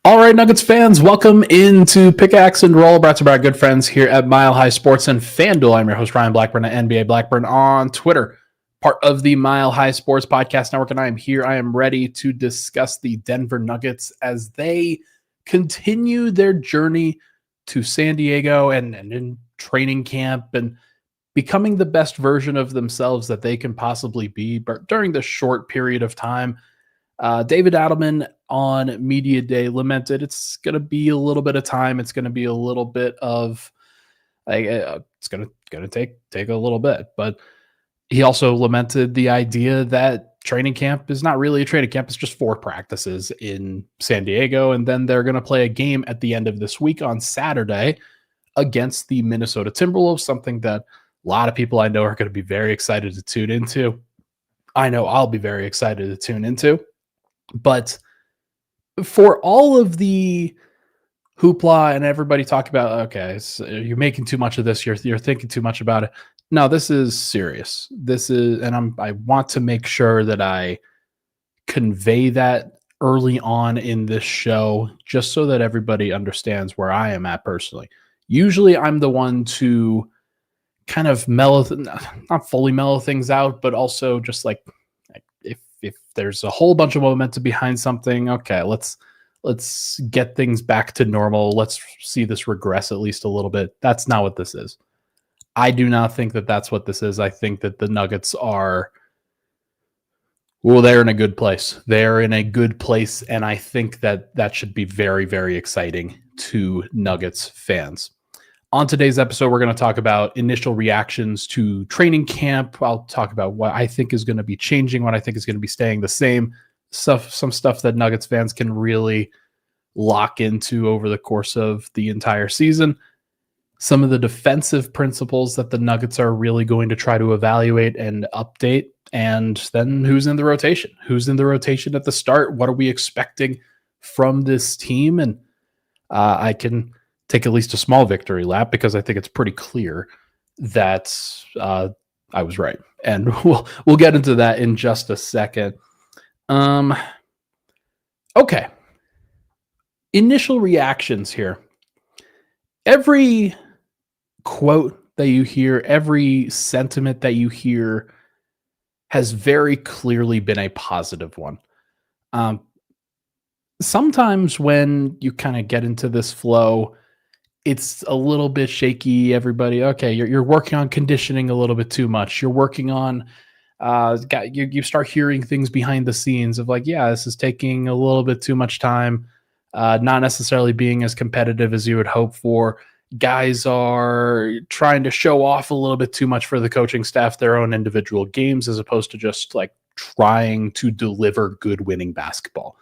All right, Nuggets fans, welcome into Pickaxe and Roll, brought to you by our good friends here at Mile High Sports and FanDuel. I'm your host, Ryan Blackburn at NBA Blackburn on Twitter, part of the Mile High Sports Podcast Network, and I am here. I am ready to discuss the Denver Nuggets as they continue their journey to San Diego and in training camp and becoming the best version of themselves that they can possibly be. But during this short period of time, David Adelman on Media Day lamented it's going to be a little bit of time. It's going to be a little bit of it's going to take a little bit. But he also lamented the idea that training camp is not really a training camp. It's just 4 practices in San Diego. And then they're going to play a game at the end of this week on Saturday against the Minnesota Timberwolves, something that a lot of people I know are going to be very excited to tune into. I know I'll be very excited to tune into. But for all of the hoopla and everybody talk about, okay, so you're making too much of this, you're thinking too much about it. No, this is serious. This is, and I want to make sure that I convey that early on in this show, just so that everybody understands where I am at personally. Usually I'm the one to kind of not fully mellow things out, but also just like, if there's a whole bunch of momentum behind something, okay, let's get things back to normal. Let's see this regress at least a little bit. That's not what this is. I do not think that that's what this is. I think that the Nuggets are, well, they're in a good place. They're in a good place, and I think that that should be very, very exciting to Nuggets fans. On today's episode, we're going to talk about initial reactions to training camp. I'll talk about what I think is going to be changing, what I think is going to be staying the same, some stuff that Nuggets fans can really lock into over the course of the entire season, some of the defensive principles that the Nuggets are really going to try to evaluate and update, and then who's in the rotation? Who's in the rotation at the start? What are we expecting from this team? And I can take at least a small victory lap because I think it's pretty clear that I was right. And we'll get into that in just a second. Okay. Initial reactions here. Every quote that you hear, every sentiment that you hear has very clearly been a positive one. Sometimes when you kind of get into this flow, it's a little bit shaky. Everybody, okay, you're working on conditioning a little bit too much. You're working on, you start hearing things behind the scenes of like, yeah, this is taking a little bit too much time, not necessarily being as competitive as you would hope for. Guys are trying to show off a little bit too much for the coaching staff, their own individual games, as opposed to just like trying to deliver good winning basketball.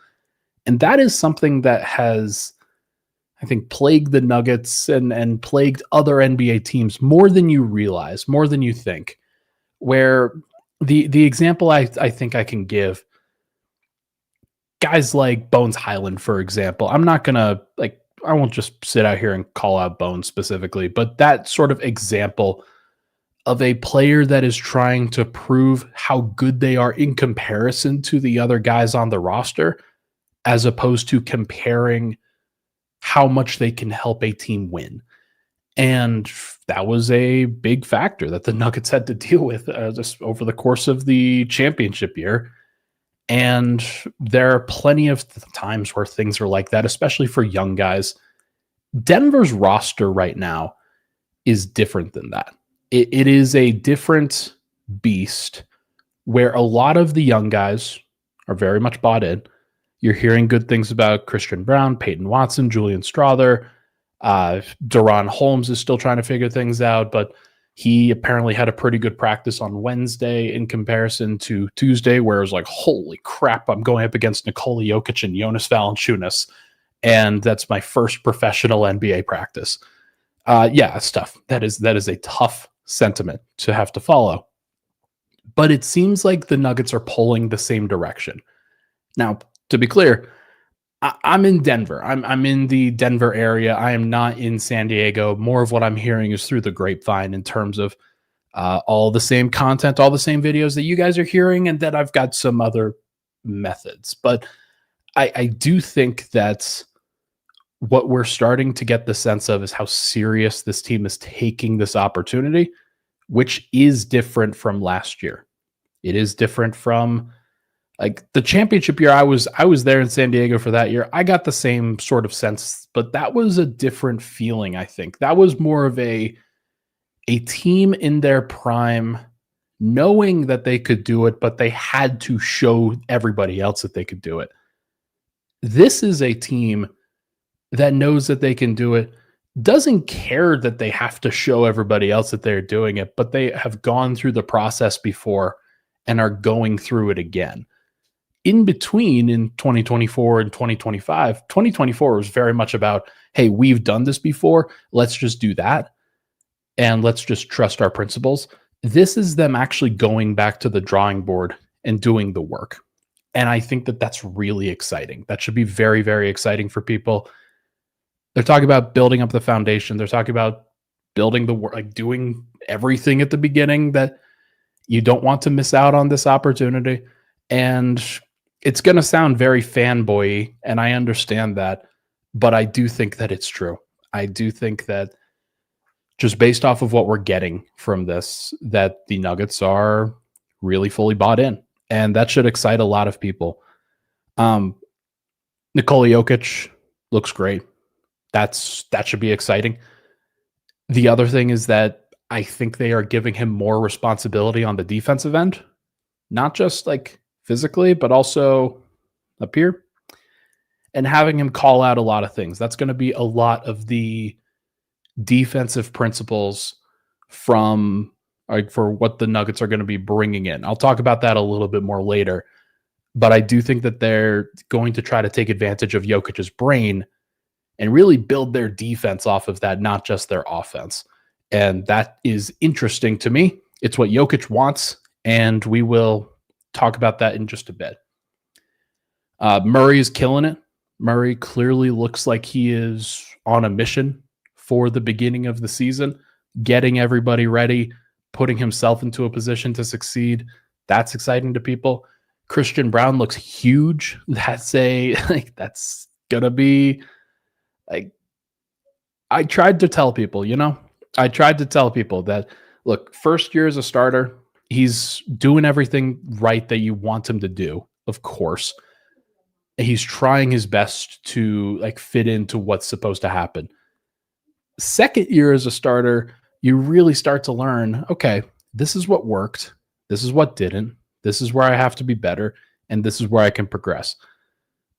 And that is something that has, I think, plagued the Nuggets and plagued other NBA teams more than you realize, more than you think. Where the example I think I can give, guys like Bones Highland, for example, I'm not going to, like, I won't just sit out here and call out Bones specifically, but that sort of example of a player that is trying to prove how good they are in comparison to the other guys on the roster, as opposed to comparing how much they can help a team win. And that was a big factor that the Nuggets had to deal with just over the course of the championship year. And there are plenty of times where things are like that, especially for young guys. Denver's roster right now is different than that. It is a different beast where a lot of the young guys are very much bought in. You're hearing good things about Christian Brown, Peyton Watson, Julian Strother. Deron Holmes is still trying to figure things out, but he apparently had a pretty good practice on Wednesday in comparison to Tuesday, where it was like, holy crap, I'm going up against Nikola Jokic and Jonas Valanciunas, and that's my first professional NBA practice. Yeah, it's tough. That is a tough sentiment to have to follow. But it seems like the Nuggets are pulling the same direction. Now, to be clear, I'm in Denver. I'm in the Denver area. I am not in San Diego. More of what I'm hearing is through the grapevine in terms of all the same content, all the same videos that you guys are hearing, and that I've got some other methods. But I do think that what we're starting to get the sense of is how serious this team is taking this opportunity, which is different from last year. It is different from like the championship year. I was there in San Diego for that year. I got the same sort of sense, but that was a different feeling, I think. That was more of a team in their prime knowing that they could do it, but they had to show everybody else that they could do it. This is a team that knows that they can do it, doesn't care that they have to show everybody else that they're doing it, but they have gone through the process before and are going through it again. In between, in 2024 and 2025, 2024 was very much about, hey, we've done this before. Let's just do that. And let's just trust our principles. This is them actually going back to the drawing board and doing the work. And I think that that's really exciting. That should be very, very exciting for people. They're talking about building up the foundation. They're talking about building the work, like doing everything at the beginning that you don't want to miss out on this opportunity. And it's going to sound very fanboy, and I understand that, but I do think that it's true. I do think that just based off of what we're getting from this, that the Nuggets are really fully bought in, and that should excite a lot of people. Nikola Jokic looks great. That should be exciting. The other thing is that I think they are giving him more responsibility on the defensive end, not just like physically, but also up here, and having him call out a lot of things. That's going to be a lot of the defensive principles from like for what the Nuggets are going to be bringing in. I'll talk about that a little bit more later, but I do think that they're going to try to take advantage of Jokic's brain and really build their defense off of that, not just their offense. And that is interesting to me. It's what Jokic wants, and we will talk about that in just a bit. Murray is killing it. Murray clearly looks like he is on a mission for the beginning of the season, getting everybody ready, putting himself into a position to succeed. That's exciting to people. Christian Braun looks huge. That's gonna be like, I tried to tell people that, look, first year as a starter, he's doing everything right that you want him to do. Of course, he's trying his best to like fit into what's supposed to happen. Second year as a starter, you really start to learn, okay, this is what worked. This is what didn't. This is where I have to be better. And this is where I can progress.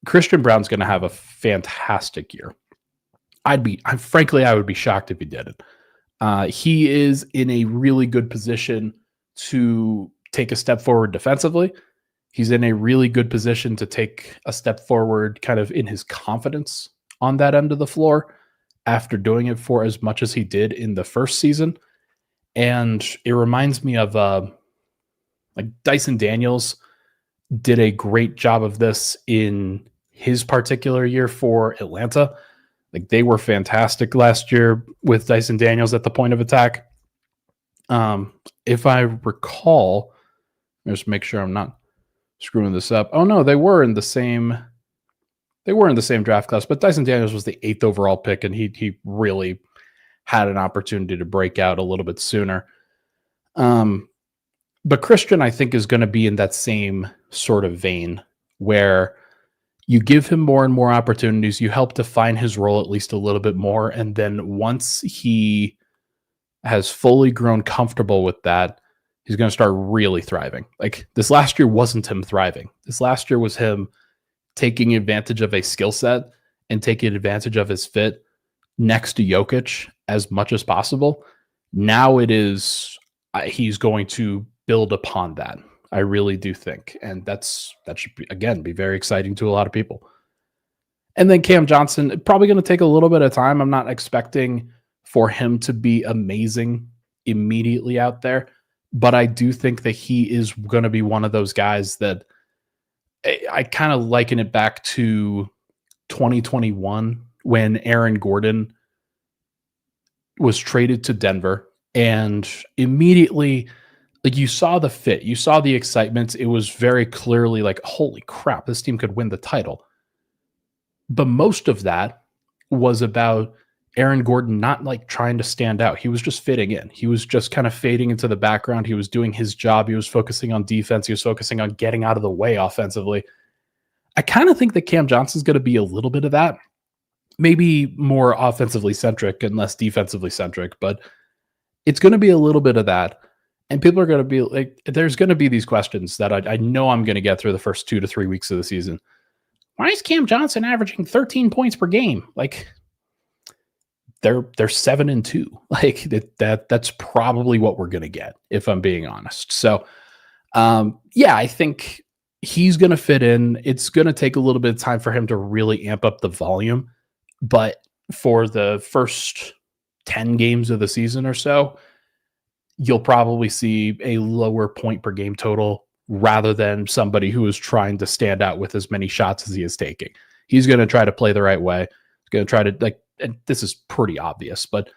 Christian Braun's going to have a fantastic year. I would be shocked if he didn't. He is in a really good position to take a step forward defensively. He's in a really good position to take a step forward kind of in his confidence on that end of the floor after doing it for as much as he did in the first season. And it reminds me of like Dyson Daniels did a great job of this in his particular year for Atlanta. Like they were fantastic last year with Dyson Daniels at the point of attack. If I recall, just make sure I'm not screwing this up. Oh no, they were in the same draft class, but Dyson Daniels was the 8th overall pick, and he really had an opportunity to break out a little bit sooner. But Christian, I think, is going to be in that same sort of vein where you give him more and more opportunities, you help define his role at least a little bit more, and then once he has fully grown comfortable with that, he's going to start really thriving. Like this last year wasn't him thriving. This last year was him taking advantage of a skill set and taking advantage of his fit next to Jokic as much as possible. Now it is, he's going to build upon that. I really do think. And that should be, again, be very exciting to a lot of people. And then Cam Johnson, probably going to take a little bit of time. I'm not expecting for him to be amazing immediately out there, but I do think that he is going to be one of those guys that I kind of liken it back to 2021 when Aaron Gordon was traded to Denver, and immediately, like, you saw the fit, you saw the excitement. It was very clearly like, holy crap, this team could win the title. But most of that was about Aaron Gordon not like trying to stand out. He was just fitting in. He was just kind of fading into the background. He was doing his job. He was focusing on defense. He was focusing on getting out of the way offensively. I kind of think that Cam Johnson's going to be a little bit of that. Maybe more offensively centric and less defensively centric, but it's going to be a little bit of that. And people are going to be like, there's going to be these questions that I know I'm going to get through the first 2 to 3 weeks of the season. Why is Cam Johnson averaging 13 points per game? Like, they're 7-2. Like that's probably what we're going to get, if I'm being honest. So, yeah, I think he's going to fit in. It's going to take a little bit of time for him to really amp up the volume, but for the first 10 games of the season or so, you'll probably see a lower point per game total rather than somebody who is trying to stand out with as many shots as he is taking. He's going to try to play the right way. He's going to try to, like, and this is pretty obvious, but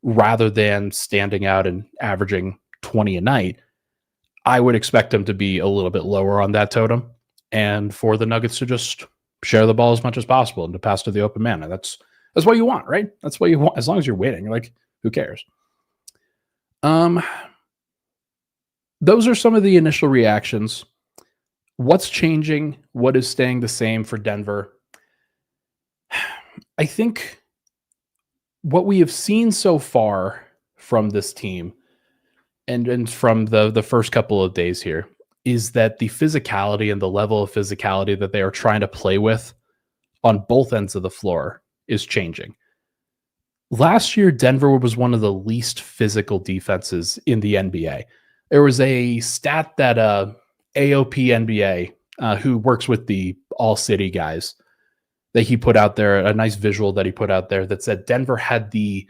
rather than standing out and averaging 20 a night, I would expect him to be a little bit lower on that totem and for the Nuggets to just share the ball as much as possible and to pass to the open man. And that's what you want, right? That's what you want. As long as you're winning, you're like, who cares? Those are some of the initial reactions. What's changing? What is staying the same for Denver? I think what we have seen so far from this team and from the first couple of days here is that the physicality and the level of physicality that they are trying to play with on both ends of the floor is changing. Last year, Denver was one of the least physical defenses in the NBA. There was a stat that AOP NBA, who works with the All-City guys, that he put out there, a nice visual that he put out there that said Denver had the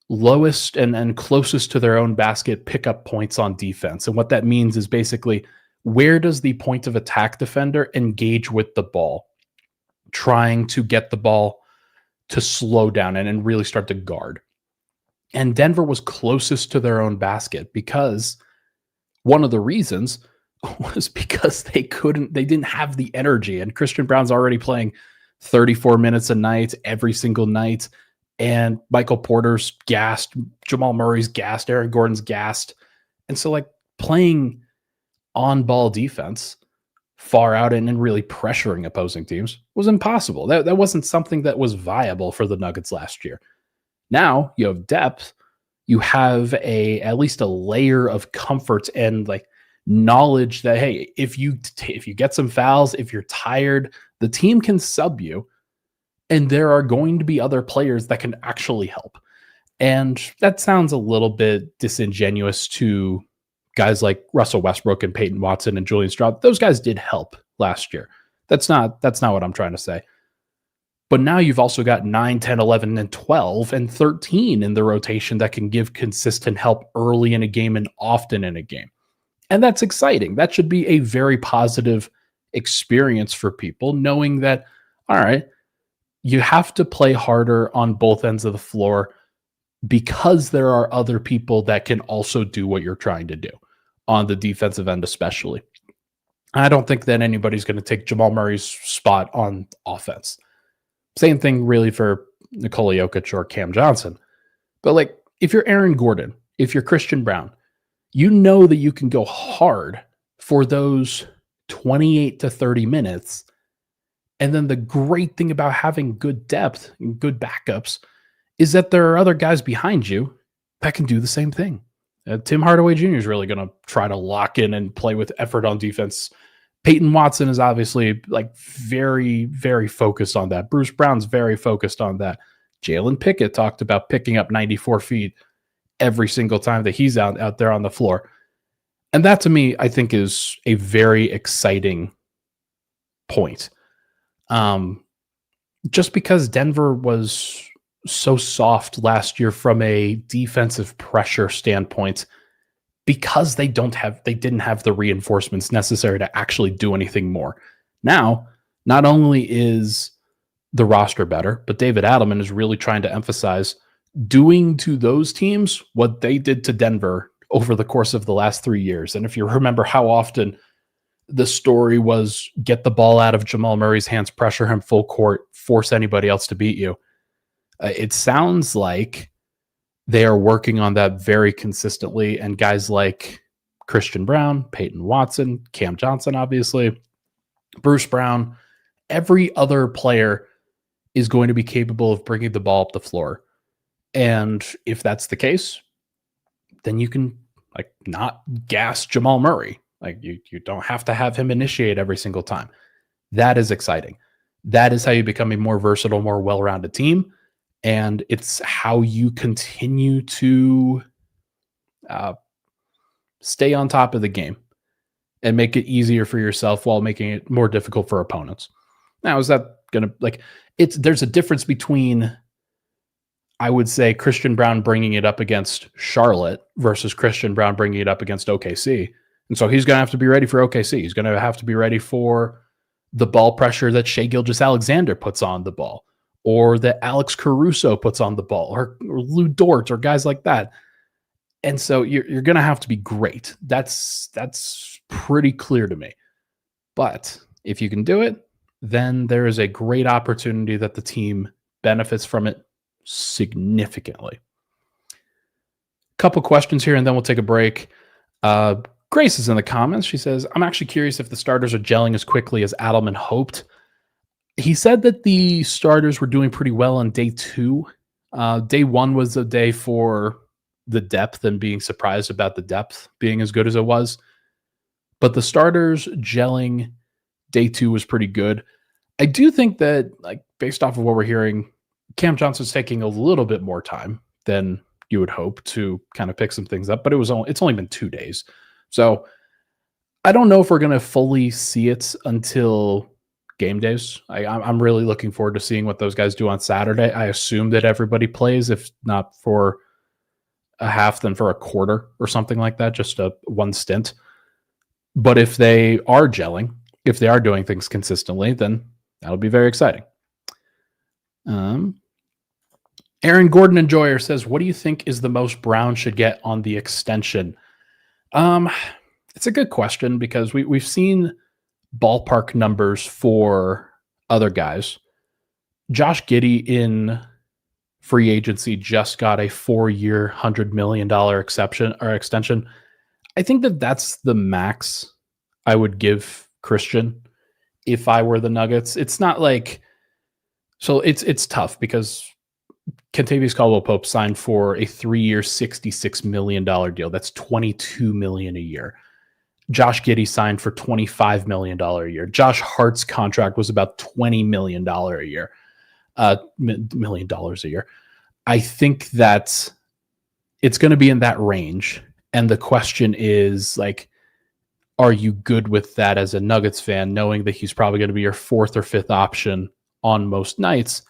lowest and closest to their own basket pickup points on defense. And what that means is basically, where does the point of attack defender engage with the ball, trying to get the ball to slow down and really start to guard. And Denver was closest to their own basket because one of the reasons was because they didn't have the energy. And Christian Brown's already playing 34 minutes a night, every single night. And Michael Porter's gassed, Jamal Murray's gassed, Aaron Gordon's gassed. And so, like, playing on-ball defense far out and really pressuring opposing teams was impossible. That wasn't something that was viable for the Nuggets last year. Now you have depth. You have at least a layer of comfort and like knowledge that, hey, if you get some fouls, if you're tired, the team can sub you, and there are going to be other players that can actually help. And that sounds a little bit disingenuous to guys like Russell Westbrook and Peyton Watson and Julian Stroud. Those guys did help last year. That's not what I'm trying to say. But now you've also got 9, 10, 11, and 12, and 13 in the rotation that can give consistent help early in a game and often in a game. And that's exciting. That should be a very positive experience for people, knowing that, all right, you have to play harder on both ends of the floor because there are other people that can also do what you're trying to do on the defensive end, especially. I don't think that anybody's going to take Jamal Murray's spot on offense. Same thing really for Nikola Jokic or Cam Johnson. But like, if you're Aaron Gordon, if you're Christian Brown, you know that you can go hard for those 28 to 30 minutes. And then the great thing about having good depth and good backups is that there are other guys behind you that can do the same thing. Tim Hardaway Jr. is really going to try to lock in and play with effort on defense. Peyton Watson is obviously like very, very focused on that. Bruce Brown's very focused on that. Jalen Pickett talked about picking up 94 feet every single time that he's out there on the floor. And that, to me, I think is a very exciting point. Just because Denver was so soft last year from a defensive pressure standpoint, because they didn't have the reinforcements necessary to actually do anything more. Now, not only is the roster better, but David Adelman is really trying to emphasize doing to those teams what they did to Denver over the course of the last 3 years. And if you remember how often the story was get the ball out of Jamal Murray's hands, pressure him full court, force anybody else to beat you. It sounds like they are working on that very consistently, and guys like Christian Brown, Peyton Watson, Cam Johnson, obviously, Bruce Brown, every other player is going to be capable of bringing the ball up the floor. And if that's the case, then you can like not gas Jamal Murray. Like you don't have to have him initiate every single time. That is exciting. That is how you become a more versatile, more well-rounded team. And it's how you continue to stay on top of the game and make it easier for yourself while making it more difficult for opponents. Now, is that going to like there's a difference between, I would say, Christian Brown bringing it up against Charlotte versus Christian Brown bringing it up against OKC. And so he's going to have to be ready for OKC. He's going to have to be ready for the ball pressure that Shai Gilgeous-Alexander puts on the ball, or that Alex Caruso puts on the ball, or Lou Dort, or guys like that. And so you're going to have to be great. That's pretty clear to me. But if you can do it, then there is a great opportunity that the team benefits from it significantly. Couple questions here, and then we'll take a break. Grace is in the comments. She says, I'm actually curious if the starters are gelling as quickly as Adelman hoped. He said that the starters were doing pretty well on day 2. Day 1 was a day for the depth and being surprised about the depth being as good as it was. But the starters gelling day 2 was pretty good. I do think that, like, based off of what we're hearing, Cam Johnson's taking a little bit more time than you would hope to kind of pick some things up, but it's only been 2 days. So I don't know if we're going to fully see it until game days. I'm really looking forward to seeing what those guys do on Saturday. I assume that everybody plays, if not for a half, then for a quarter or something like that, just one stint. But if they are gelling, if they are doing things consistently, then that'll be very exciting. Aaron Gordon Enjoyer says, what do you think is the most Brown should get on the extension? It's a good question because we've seen ballpark numbers for other guys. Josh Giddey in free agency just got a 4-year, $100 million extension. I think that's the max I would give Christian if I were the Nuggets. It's not like, so it's tough because Kentavious Caldwell-Pope signed for a 3-year, $66 million deal. That's $22 million a year. Josh Giddey signed for $25 million a year. Josh Hart's contract was about $20 million a year. $million a year. I think that it's going to be in that range. And the question is, like, are you good with that as a Nuggets fan, knowing that he's probably going to be your 4th or 5th option on most nights?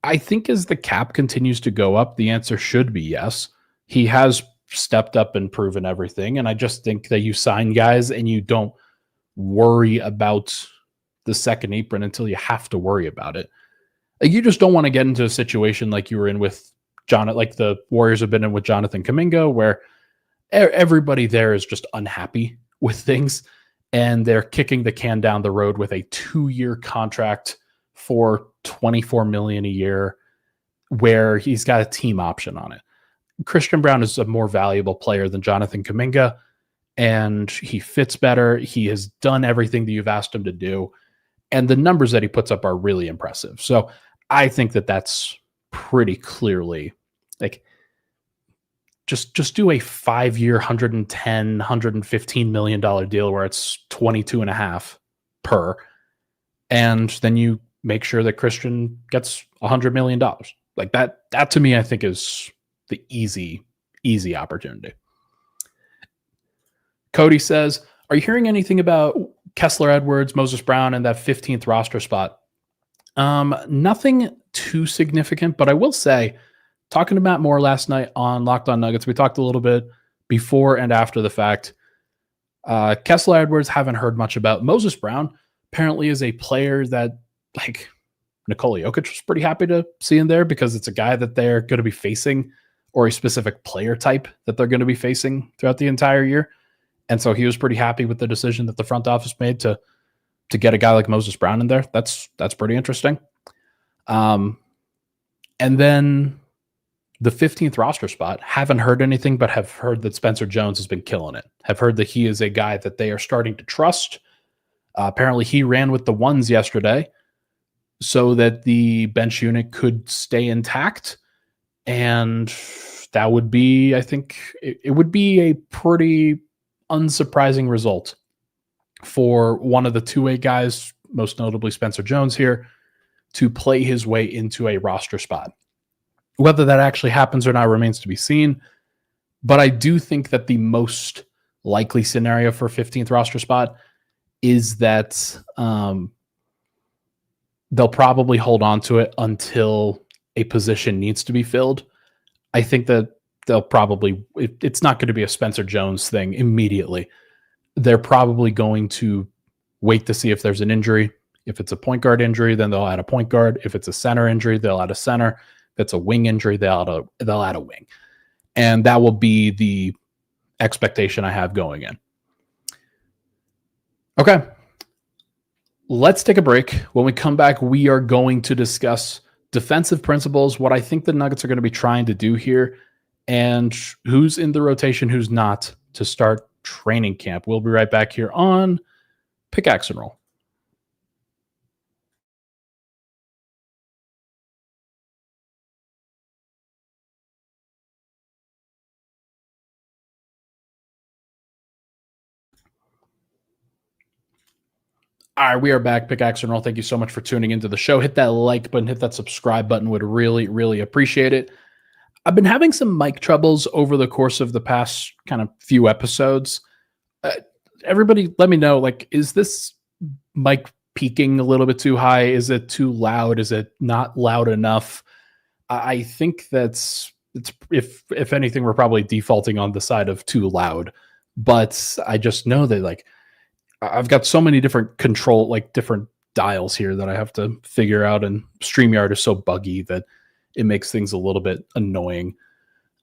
I think as the cap continues to go up, the answer should be yes. He has stepped up and proven everything. And I just think that you sign guys and you don't worry about the second apron until you have to worry about it. Like, you just don't want to get into a situation like you were in with like the Warriors have been in with Jonathan Kuminga, where everybody there is just unhappy with things and they're kicking the can down the road with a 2-year contract for $24 million a year where he's got a team option on it. Christian Brown is a more valuable player than Jonathan Kuminga, and he fits better. He has done everything that you've asked him to do, and the numbers that he puts up are really impressive. So I think that that's pretty clearly, like, just do a 5-year, $110, $115 million deal where it's 22 and a half per, and then you make sure that Christian gets $100 million. Like that to me, I think is the easy opportunity. Cody says, are you hearing anything about Kessler Edwards, Moses Brown, and that 15th roster spot? Nothing too significant, but I will say, talking to Matt Moore last night on Locked On Nuggets, we talked a little bit before and after the fact. Kessler Edwards, haven't heard much about. Moses Brown apparently is a player that, like, Nikola Jokic was pretty happy to see in there because it's a guy that they're going to be facing, or a specific player type that they're going to be facing throughout the entire year. And so he was pretty happy with the decision that the front office made to get a guy like Moses Brown in there. That's pretty interesting. And And then the 15th roster spot, haven't heard anything, but have heard that Spencer Jones has been killing it. Have heard that he is a guy that they are starting to trust. Apparently, he ran with the ones yesterday so that the bench unit could stay intact. And that would be, I think, it would be a pretty unsurprising result for one of the two-way guys, most notably Spencer Jones here, to play his way into a roster spot. Whether that actually happens or not remains to be seen. But I do think that the most likely scenario for 15th roster spot is that they'll probably hold on to it until a position needs to be filled. I think that they'll probably, it's not going to be a Spencer Jones thing immediately. They're probably going to wait to see if there's an injury. If it's a point guard injury, then they'll add a point guard. If it's a center injury, they'll add a center. If it's a wing injury, they'll add a wing. And that will be the expectation I have going in. Okay. Let's take a break. When we come back, we are going to discuss defensive principles, what I think the Nuggets are going to be trying to do here, and who's in the rotation, who's not, to start training camp. We'll be right back here on Pickaxe and Roll. All right, we are back. Pickaxe and Roll. Thank you so much for tuning into the show. Hit that like button, hit that subscribe button. Would really, really appreciate it. I've been having some mic troubles over the course of the past kind of few episodes. Everybody let me know, like, is this mic peaking a little bit too high? Is it too loud? Is it not loud enough? I think it's if anything, we're probably defaulting on the side of too loud. But I just know that, like, I've got so many different control, like different dials here that I have to figure out, and StreamYard is so buggy that it makes things a little bit annoying.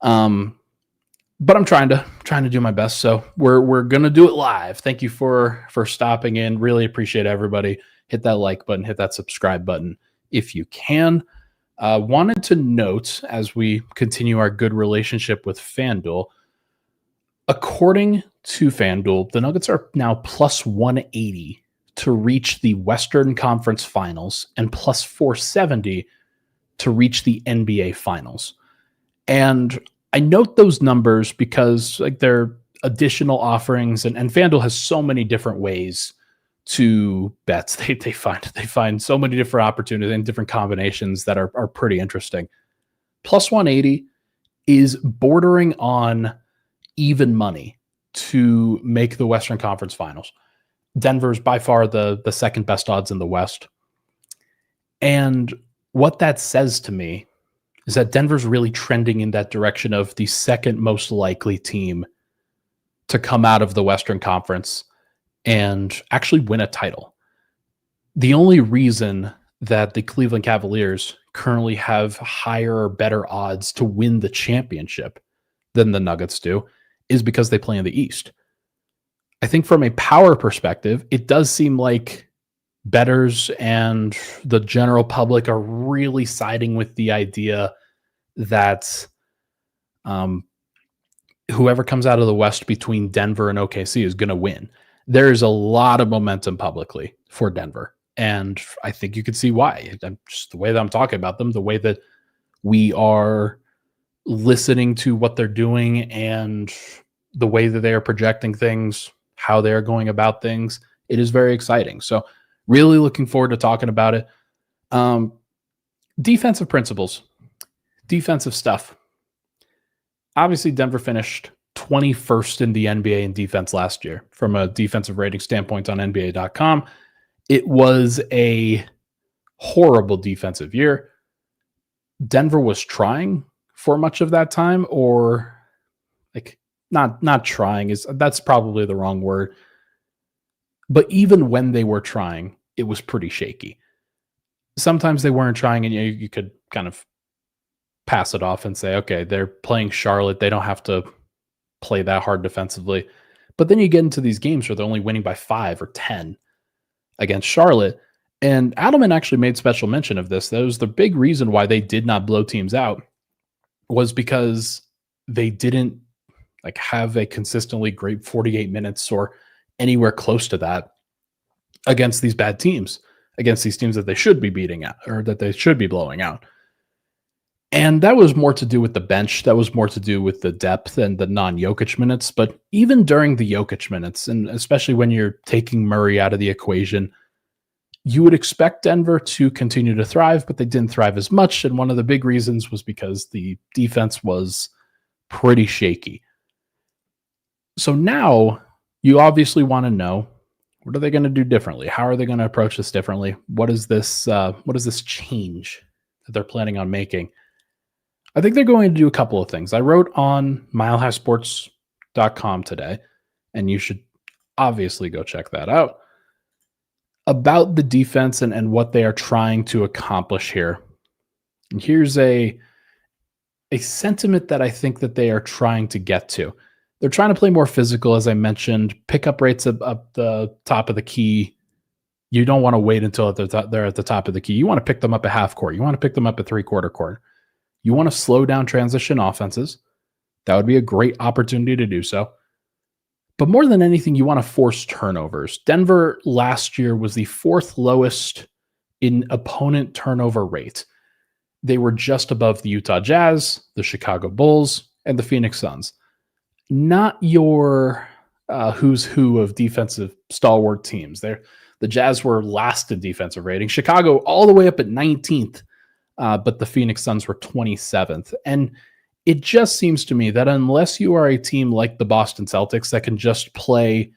But I'm trying to do my best. So we're gonna do it live. Thank you for stopping in. Really appreciate everybody. Hit that like button, hit that subscribe button if you can. Wanted to note, as we continue our good relationship with FanDuel, according to FanDuel, the Nuggets are now plus 180 to reach the Western Conference Finals and plus 470 to reach the NBA Finals. And I note those numbers because, like, they're additional offerings, and FanDuel has so many different ways to bets. They find so many different opportunities and different combinations that are pretty interesting. Plus 180 is bordering on even money to make the Western Conference Finals. Denver's by far the second best odds in the West. And what that says to me is that Denver's really trending in that direction of the second most likely team to come out of the Western Conference and actually win a title. The only reason that the Cleveland Cavaliers currently have higher or better odds to win the championship than the Nuggets do is because they play in the East. I think from a power perspective, it does seem like bettors and the general public are really siding with the idea that whoever comes out of the West between Denver and OKC is going to win. There's a lot of momentum publicly for Denver, and I think you could see why. Just the way that I'm talking about them, the way that we are listening to what they're doing, and the way that they are projecting things, how they're going about things. It is very exciting. So really looking forward to talking about it. Defensive principles, defensive stuff. Obviously, Denver finished 21st in the NBA in defense last year from a defensive rating standpoint on NBA.com. It was a horrible defensive year. Denver was trying for much of that time, or like not trying, that's probably the wrong word. But even when they were trying, it was pretty shaky. Sometimes they weren't trying, and you could kind of pass it off and say, okay, they're playing Charlotte. They don't have to play that hard defensively. But then you get into these games where they're only winning by 5 or 10 against Charlotte, And Adelman actually made special mention of this. That was the big reason why they did not blow teams out, was because they didn't like have a consistently great 48 minutes or anywhere close to that against these bad teams, against these teams that they should be beating out or that they should be blowing out. And that was more to do with the bench. That was more to do with the depth and the non-Jokic minutes. But even during the Jokic minutes, and especially when you're taking Murray out of the equation, you would expect Denver to continue to thrive, but they didn't thrive as much. And one of the big reasons was because the defense was pretty shaky. So now you obviously want to know, what are they going to do differently? How are they going to approach this differently? What is this change that they're planning on making? I think they're going to do a couple of things. I wrote on milehighsports.com today, and you should obviously go check that out, about the defense and what they are trying to accomplish here. And here's a sentiment that I think that they are trying to get to. They're trying to play more physical, as I mentioned. Pickup rates up the top of the key. You don't want to wait until they're at the top of the key. You want to pick them up at half court. You want to pick them up at three-quarter court. You want to slow down transition offenses. That would be a great opportunity to do so. But more than anything, you want to force turnovers. Denver last year was the fourth lowest in opponent turnover rate. They were just above the Utah Jazz, the Chicago Bulls, and the Phoenix Suns. Not your who's who of defensive stalwart teams. The Jazz were last in defensive rating. Chicago all the way up at 19th, but the Phoenix Suns were 27th. And it just seems to me that unless you are a team like the Boston Celtics that can just play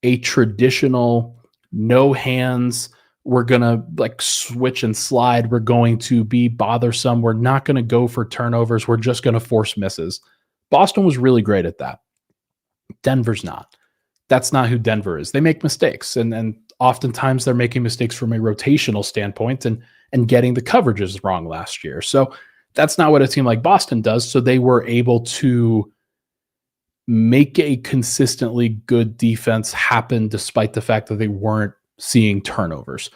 a traditional no hands, we're going to like switch and slide, we're going to be bothersome, we're not going to go for turnovers, we're just going to force misses. Boston was really great at that. Denver's not. That's not who Denver is. They make mistakes, and oftentimes they're making mistakes from a rotational standpoint and getting the coverages wrong last year. So that's not what a team like Boston does. So they were able to make a consistently good defense happen despite the fact that they weren't seeing turnovers.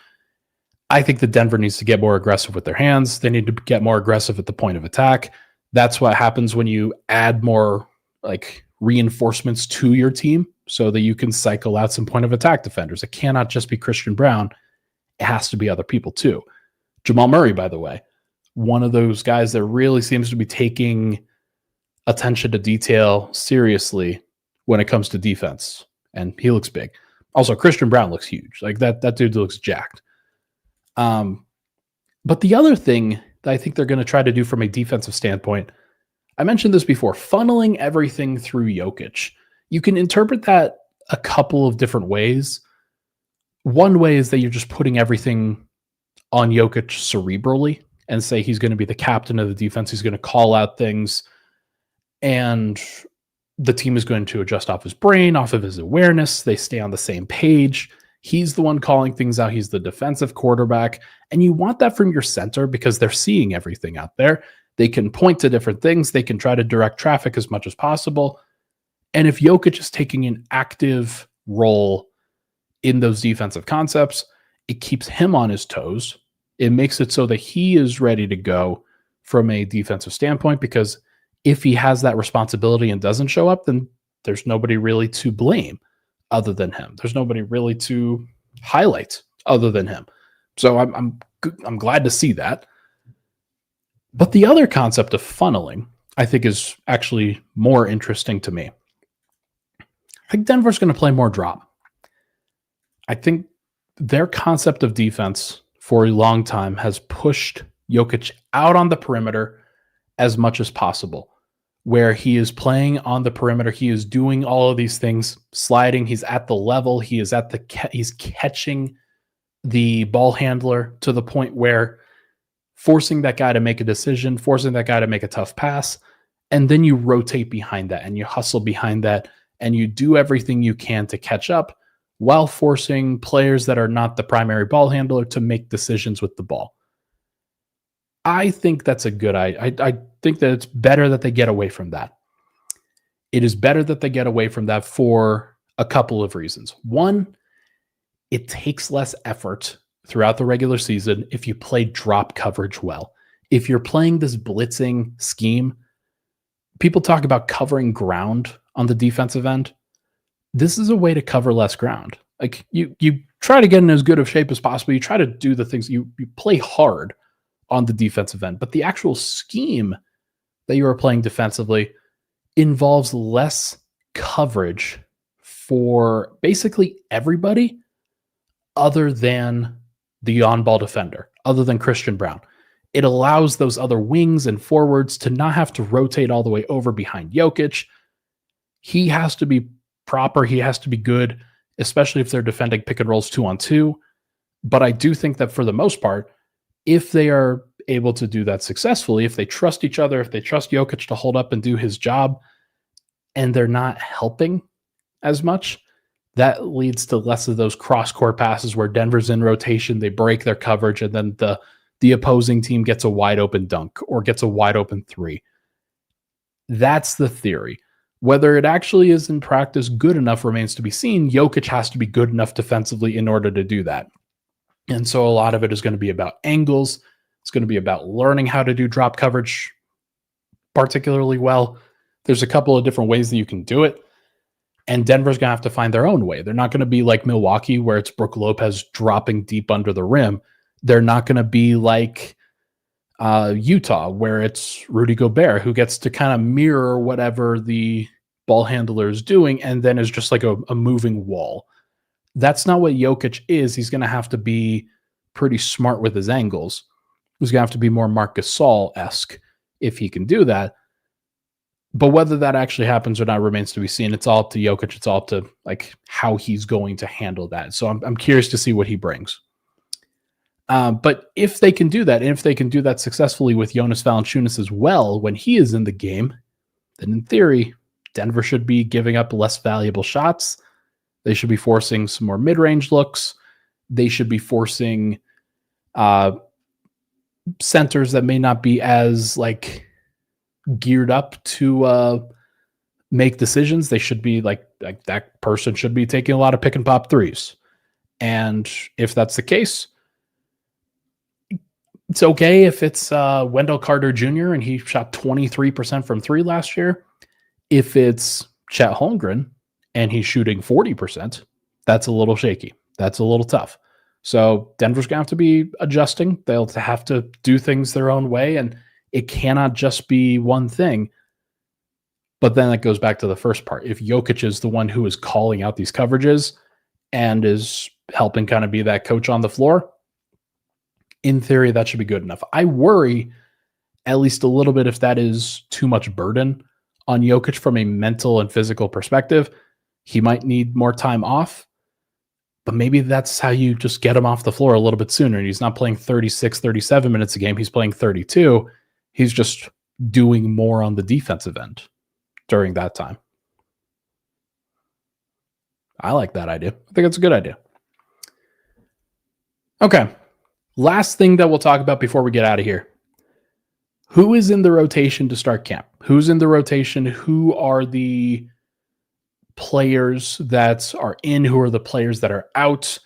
I think that Denver needs to get more aggressive with their hands. They need to get more aggressive at the point of attack. That's what happens when you add more like reinforcements to your team so that you can cycle out some point of attack defenders. It cannot just be Christian Brown. It has to be other people too. Jamal Murray, by the way, one of those guys that really seems to be taking attention to detail seriously when it comes to defense. And he looks big. Also, Christian Brown looks huge. Like that dude looks jacked. But the other thing that I think they're going to try to do from a defensive standpoint, I mentioned this before, funneling everything through Jokic. You can interpret that a couple of different ways. One way is that you're just putting everything on Jokic cerebrally and say he's going to be the captain of the defense. He's going to call out things, and the team is going to adjust off his brain, off of his awareness. They stay on the same page. He's the one calling things out. He's the defensive quarterback. And you want that from your center because they're seeing everything out there. They can point to different things. They can try to direct traffic as much as possible. And if Jokic is taking an active role in those defensive concepts, it keeps him on his toes. It makes it so that he is ready to go from a defensive standpoint, because if he has that responsibility and doesn't show up, then there's nobody really to blame other than him. There's nobody really to highlight other than him. So I'm glad to see that. But the other concept of funneling, I think, is actually more interesting to me. I think Denver's going to play more drop. I think their concept of defense for a long time has pushed Jokic out on the perimeter as much as possible, where he is playing on the perimeter. He is doing all of these things, sliding. He's at the level. He's catching the ball handler to the point where forcing that guy to make a decision, forcing that guy to make a tough pass, and then you rotate behind that and you hustle behind that and you do everything you can to catch up while forcing players that are not the primary ball handler to make decisions with the ball. I think that's a good idea. I think that it's better that they get away from that. It is better that they get away from that for a couple of reasons. One, it takes less effort throughout the regular season if you play drop coverage well. If you're playing this blitzing scheme, people talk about covering ground on the defensive end. This is a way to cover less ground. Like you try to get in as good of shape as possible. You try to do the things you play hard on the defensive end, but the actual scheme that you are playing defensively involves less coverage for basically everybody other than the on-ball defender, other than Christian Brown. It allows those other wings and forwards to not have to rotate all the way over behind Jokic. He has to be proper. He has to be good, especially if they're defending pick and rolls 2-on-2. But I do think that for the most part, if they are able to do that successfully, if they trust each other, if they trust Jokic to hold up and do his job, and they're not helping as much, that leads to less of those cross-court passes where Denver's in rotation, they break their coverage, and then the opposing team gets a wide-open dunk or gets a wide-open three. That's the theory. Whether it actually is in practice good enough remains to be seen. Jokic has to be good enough defensively in order to do that. And so a lot of it is going to be about angles. It's going to be about learning how to do drop coverage particularly well. There's a couple of different ways that you can do it. And Denver's going to have to find their own way. They're not going to be like Milwaukee, where it's Brook Lopez dropping deep under the rim. They're not going to be like Utah, where it's Rudy Gobert, who gets to kind of mirror whatever the ball handler is doing and then is just like a moving wall. That's not what Jokic is. He's going to have to be pretty smart with his angles. He's going to have to be more Marc Gasol-esque if he can do that. But whether that actually happens or not remains to be seen. It's all up to Jokic. It's all up to like how he's going to handle that. So I'm curious to see what he brings. But if they can do that, and if they can do that successfully with Jonas Valanciunas as well when he is in the game, then in theory, Denver should be giving up less valuable shots. They should be forcing some more mid-range looks. They should be forcing centers that may not be as like geared up to make decisions. They should be like that person should be taking a lot of pick and pop threes. And if that's the case, it's okay if it's Wendell Carter Jr. and he shot 23% from three last year. If it's Chet Holmgren and he's shooting 40%, that's a little shaky. That's a little tough. So Denver's going to have to be adjusting. They'll have to do things their own way, and it cannot just be one thing. But then it goes back to the first part. If Jokic is the one who is calling out these coverages and is helping kind of be that coach on the floor, in theory, that should be good enough. I worry at least a little bit if that is too much burden on Jokic from a mental and physical perspective. He might need more time off, but maybe that's how you just get him off the floor a little bit sooner. He's not playing 36, 37 minutes a game. He's playing 32. He's just doing more on the defensive end during that time. I like that idea. I think it's a good idea. Okay. Last thing that we'll talk about before we get out of here. Who is in the rotation to start camp? Who's in the rotation? Who are the players that are in? Who are the players that are out?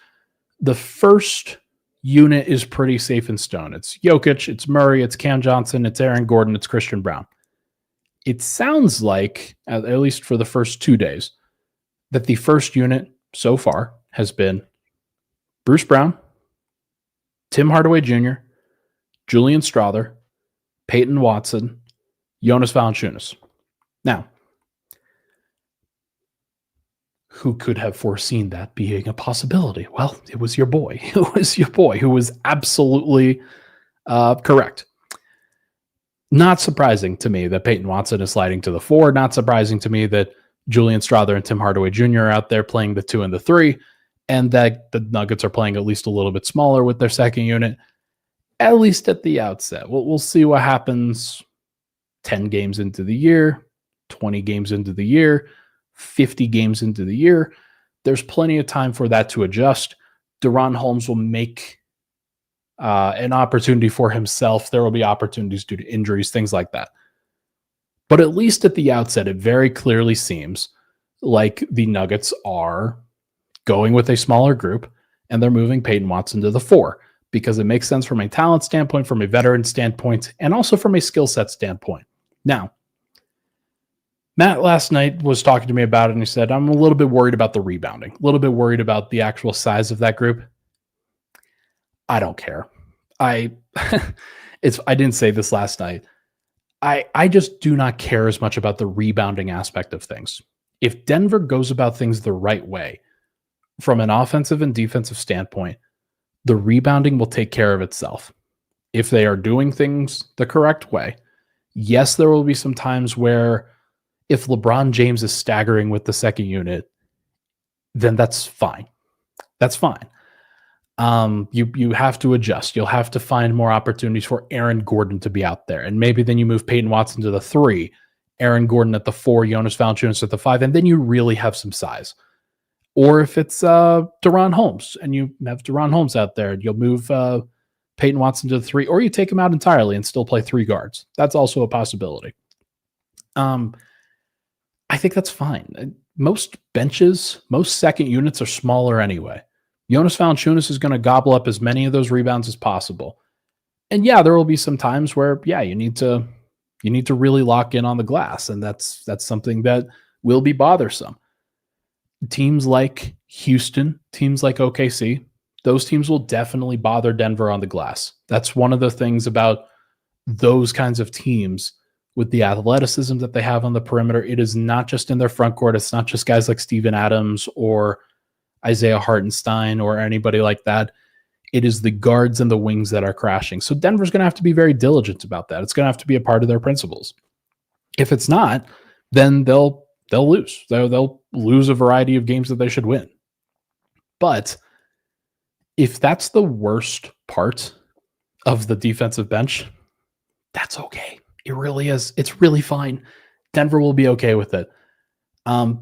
The first unit is pretty safe in stone. It's Jokic, it's Murray, it's Cam Johnson, it's Aaron Gordon, it's Christian Brown. It sounds like, at least for the first 2 days, that the first unit so far has been Bruce Brown, Tim Hardaway Jr., Julian Strawther, Peyton Watson, Jonas Valanciunas. Now, who could have foreseen that being a possibility? Well, it was your boy. It was your boy who was absolutely correct. Not surprising to me that Peyton Watson is sliding to the 4. Not surprising to me that Julian Strawther and Tim Hardaway Jr. are out there playing the 2 and the 3, and that the Nuggets are playing at least a little bit smaller with their second unit, at least at the outset. We'll see what happens 10 games into the year, 20 games into the year, 50 games into the year. There's plenty of time for that to adjust. Deron Holmes will make an opportunity for himself. There will be opportunities due to injuries, things like that. But at least at the outset, it very clearly seems like the Nuggets are going with a smaller group and they're moving Peyton Watson to the 4 because it makes sense from a talent standpoint, from a veteran standpoint, and also from a skill set standpoint. Now, Matt last night was talking to me about it, and he said, I'm a little bit worried about the rebounding, a little bit worried about the actual size of that group. I don't care. I didn't say this last night. I just do not care as much about the rebounding aspect of things. If Denver goes about things the right way, from an offensive and defensive standpoint, the rebounding will take care of itself. If they are doing things the correct way, yes, there will be some times where if LeBron James is staggering with the second unit, then that's fine. That's fine. You have to adjust. You'll have to find more opportunities for Aaron Gordon to be out there. And maybe then you move Peyton Watson to the 3, Aaron Gordon at the 4, Jonas Valanciunas at the 5, and then you really have some size. Or if it's Deron Holmes and you have Deron Holmes out there, you'll move Peyton Watson to the 3, or you take him out entirely and still play 3 guards. That's also a possibility. I think that's fine. Most benches, most second units are smaller anyway. Jonas Valanciunas is going to gobble up as many of those rebounds as possible. And yeah, there will be some times where, yeah, you need to really lock in on the glass, and that's something that will be bothersome. Teams like Houston, teams like OKC, those teams will definitely bother Denver on the glass. That's one of the things about those kinds of teams with the athleticism that they have on the perimeter. It is not just in their front court. It's not just guys like Steven Adams or Isaiah Hartenstein or anybody like that. It is the guards and the wings that are crashing. So Denver's going to have to be very diligent about that. It's going to have to be a part of their principles. If it's not, then they'll lose. They'll lose a variety of games that they should win. But if that's the worst part of the defensive bench, that's okay. It really is. It's really fine. Denver will be okay with it.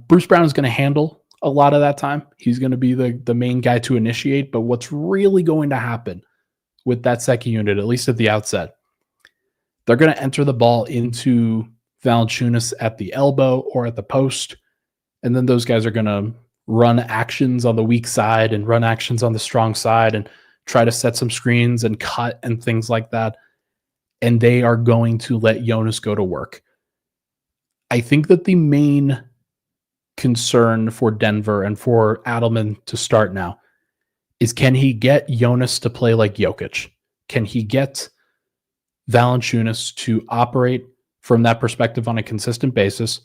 Bruce Brown is going to handle a lot of that time. He's going to be the main guy to initiate. But what's really going to happen with that second unit, at least at the outset, they're going to enter the ball into Valanciunas at the elbow or at the post. And then those guys are going to run actions on the weak side and run actions on the strong side and try to set some screens and cut and things like that. And they are going to let Jonas go to work. I think that the main concern for Denver and for Adelman to start now is, can he get Jonas to play like Jokic? Can he get Valanciunas to operate from that perspective on a consistent basis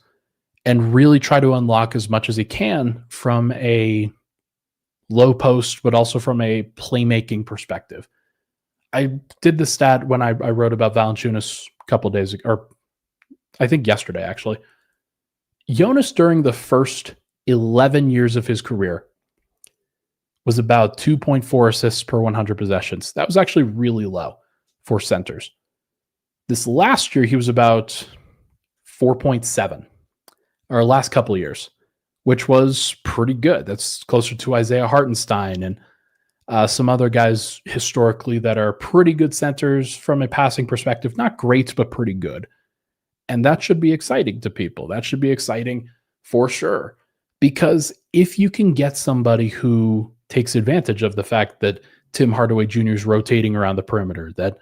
and really try to unlock as much as he can from a low post, but also from a playmaking perspective? I did the stat when I wrote about Valanciunas a couple of days ago, or I think yesterday, actually. Jonas, during the first 11 years of his career, was about 2.4 assists per 100 possessions. That was actually really low for centers. This last year, he was about 4.7, or last couple of years, which was pretty good. That's closer to Isaiah Hartenstein and some other guys historically that are pretty good centers from a passing perspective. Not great, but pretty good. And that should be exciting to people. That should be exciting for sure. Because if you can get somebody who takes advantage of the fact that Tim Hardaway Jr. is rotating around the perimeter, that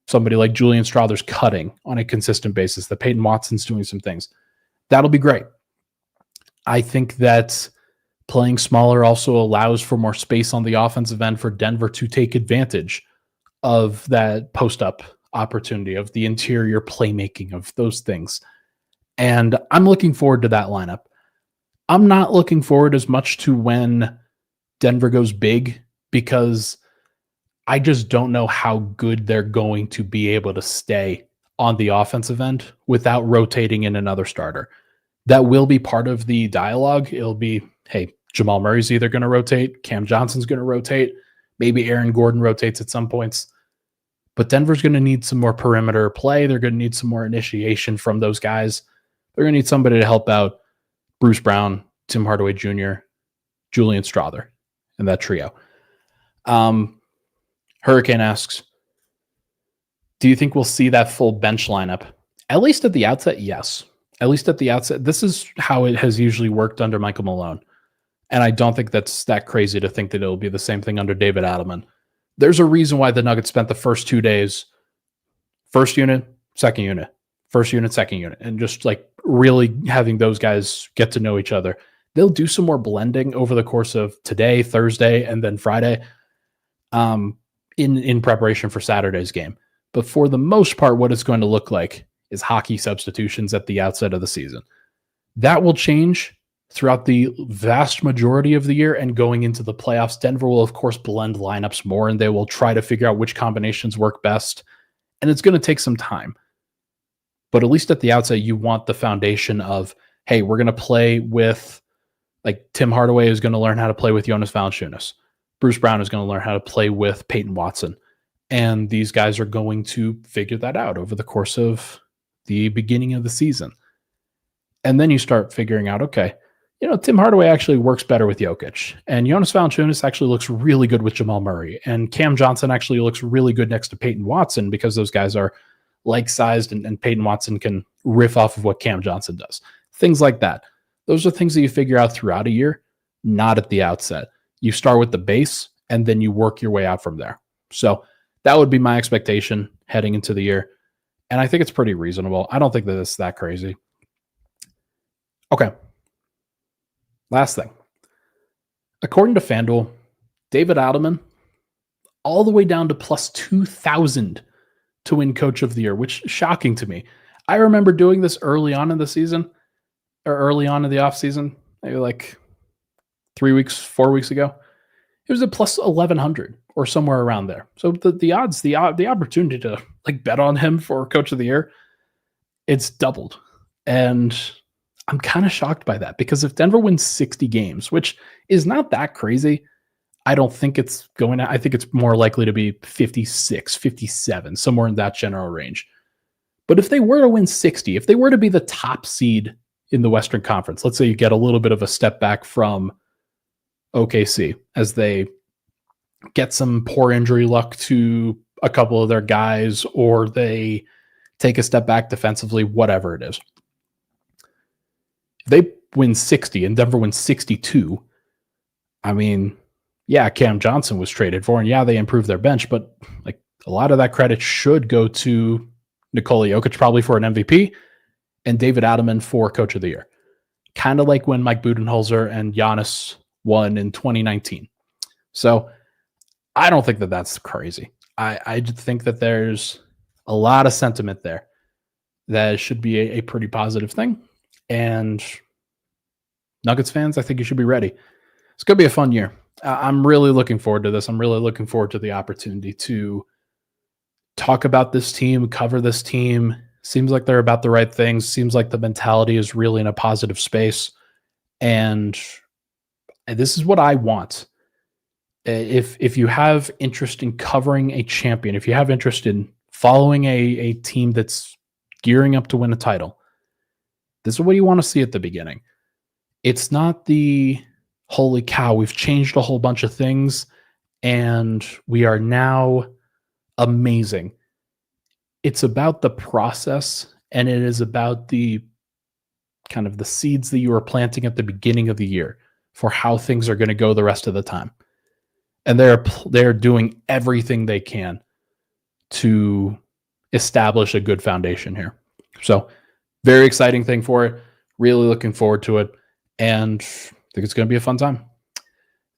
somebody like Julian Strawther's cutting on a consistent basis, that Peyton Watson's doing some things, that'll be great. I think that playing smaller also allows for more space on the offensive end for Denver to take advantage of that post-up opportunity, of the interior playmaking, of those things. And I'm looking forward to that lineup. I'm not looking forward as much to when Denver goes big, because I just don't know how good they're going to be able to stay on the offensive end without rotating in another starter. That will be part of the dialogue. It'll be, hey, Jamal Murray's either going to rotate, Cam Johnson's going to rotate, maybe Aaron Gordon rotates at some points. But Denver's going to need some more perimeter play. They're going to need some more initiation from those guys. They're going to need somebody to help out Bruce Brown, Tim Hardaway Jr., Julian Strawther, and that trio. Hurricane asks, do you think we'll see that full bench lineup? At least at the outset, yes. At least at the outset. This is how it has usually worked under Michael Malone. And I don't think that's that crazy to think that it'll be the same thing under David Adelman. There's a reason why the Nuggets spent the first 2 days, first unit, second unit, first unit, second unit, and just like really having those guys get to know each other. They'll do some more blending over the course of today, Thursday, and then Friday in preparation for Saturday's game. But for the most part, what it's going to look like is hockey substitutions at the outset of the season. That will change throughout the vast majority of the year, and going into the playoffs, Denver will, of course, blend lineups more, and they will try to figure out which combinations work best. And it's going to take some time. But at least at the outset, you want the foundation of, hey, we're going to play with, like, Tim Hardaway is going to learn how to play with Jonas Valanciunas. Bruce Brown is going to learn how to play with Peyton Watson. And these guys are going to figure that out over the course of the beginning of the season. And then you start figuring out, okay, Tim Hardaway actually works better with Jokic. And Jonas Valanciunas actually looks really good with Jamal Murray. And Cam Johnson actually looks really good next to Peyton Watson because those guys are like-sized and Peyton Watson can riff off of what Cam Johnson does. Things like that. Those are things that you figure out throughout a year, not at the outset. You start with the base, and then you work your way out from there. So that would be my expectation heading into the year. And I think it's pretty reasonable. I don't think that it's that crazy. Okay. Last thing. According to FanDuel, David Adelman, all the way down to plus 2,000 to win Coach of the Year, which is shocking to me. I remember doing this early on in the season, or early on in the offseason, maybe like 4 weeks ago. It was at plus 1,100 or somewhere around there. So the odds, the opportunity to like bet on him for Coach of the Year, it's doubled. And I'm kind of shocked by that, because if Denver wins 60 games, which is not that crazy, I don't think it's going to, I think it's more likely to be 56, 57, somewhere in that general range. But if they were to win 60, if they were to be the top seed in the Western Conference, let's say you get a little bit of a step back from OKC as they get some poor injury luck to a couple of their guys, or they take a step back defensively, whatever it is. If they win 60 and Denver wins 62, I mean, yeah, Cam Johnson was traded for, and yeah, they improved their bench, but like a lot of that credit should go to Nikola Jokic, probably for an MVP, and David Adelman for Coach of the Year. Kind of like when Mike Budenholzer and Giannis won in 2019. So I don't think that that's crazy. I think that there's a lot of sentiment there that should be a pretty positive thing. And Nuggets fans, I think you should be ready. It's going to be a fun year. I'm really looking forward to this. I'm really looking forward to the opportunity to talk about this team, cover this team. Seems like they're about the right things. Seems like the mentality is really in a positive space. And this is what I want. If you have interest in covering a champion, if you have interest in following a team that's gearing up to win a title, this is what you want to see at the beginning. It's not the holy cow, we've changed a whole bunch of things and we are now amazing. It's about the process, and it is about the kind of the seeds that you were planting at the beginning of the year for how things are going to go the rest of the time. And they're doing everything they can to establish a good foundation here. So very exciting thing for it. Really looking forward to it. And I think it's going to be a fun time.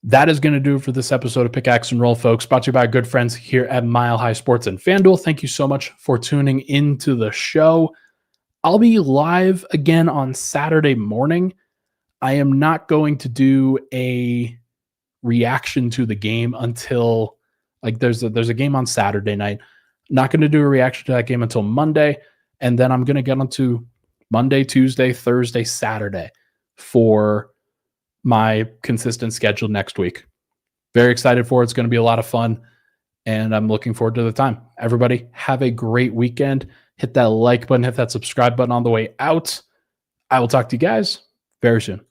That is going to do it for this episode of Pickaxe and Roll, folks. Brought to you by our good friends here at Mile High Sports and FanDuel. Thank you so much for tuning into the show. I'll be live again on Saturday morning. I am not going to do a reaction to the game until there's a game on Saturday night. Not going to do a reaction to that game until Monday. And then I'm going to get onto Monday, Tuesday, Thursday, Saturday for my consistent schedule next week. Very excited for it. It's going to be a lot of fun, and I'm looking forward to the time. Everybody, have a great weekend. Hit that like button, hit that subscribe button on the way out. I will talk to you guys very soon.